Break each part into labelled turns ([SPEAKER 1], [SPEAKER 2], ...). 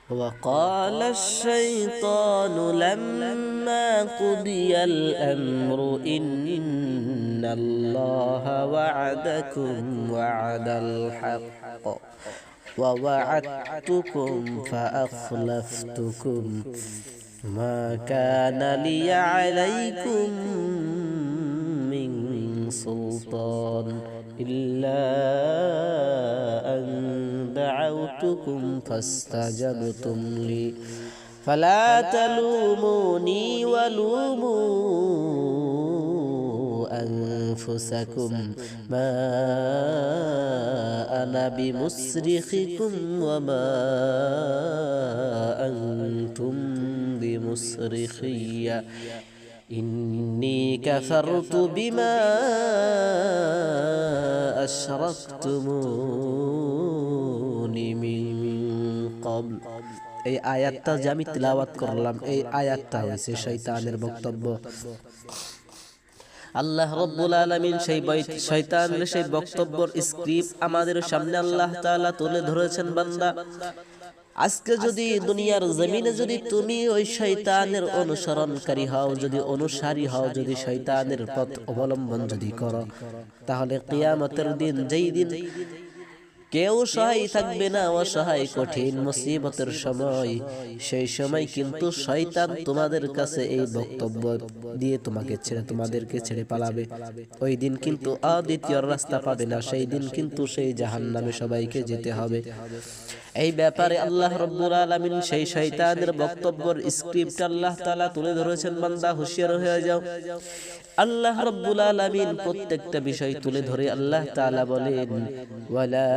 [SPEAKER 1] وقال الشيطان لما قضي الأمر إن الله وعدكم وعد الحق ووعدتكم فأخلفتكم ما كان لي عليكم من سلطان إلا أن دعوتكم فاستجبتم لي فلا تلوموني ولوموا أنفسكم ما أنا بمصرخكم وما أنتم بمصرخي إني كفرت بما أشركتموني من قبل। এই আয়াতটা যে আমি তিলাওয়াত করলাম, এই আয়াতটা হয়েছে শয়তানের বক্তব্য। আল্লাহ রাব্বুল আলামিন সেই শয়তানের সেই বক্তব্যের স্ক্রিপ্ট আমাদের সামনে আল্লাহ তাআলা তুলে ধরেছেন। বান্দা, আজকে যদি দুনিয়ার জমিনে যদি তুমি ওই শয়তানের অনুসরণকারী হও, যদি অনুসারী হও, যদি শয়তানের পথ অবলম্বন যদি করো, তাহলে কিয়ামতের দিন, যেই দিন কেউ সহায় থাকবে না, অসহায় কঠিন মুসিবতের সময়, সেই সময় কিন্তু শয়তান তোমাদের কাছে এই বক্তব্য দিয়ে তোমাদেরকে ছেড়ে পালাবে। ওই দিন কিন্তু অদ্বিতীয় রাস্তা পাবে না, সেই দিন কিন্তু সেই জাহান্নামে সবাইকে যেতে হবে। এই ব্যাপারে আল্লাহ রাব্বুল আলামিন সেই শয়তানের বক্তব্যের স্ক্রিপ্ট আল্লাহ তাআলা তুলে ধরেছেন। বান্দা, হুঁশিয়ার হয়ে যাও। আল্লাহ রাব্বুল আলামিন প্রত্যেকটা বিষয় তুলে ধরে আল্লাহ তাআলা বলেন, ওয়ালা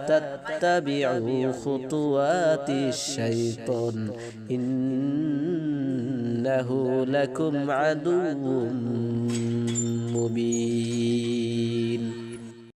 [SPEAKER 1] তাত্তাবিউ খুতুওয়াতিশ শাইতান ইন্নাহু লাকুম আদুউম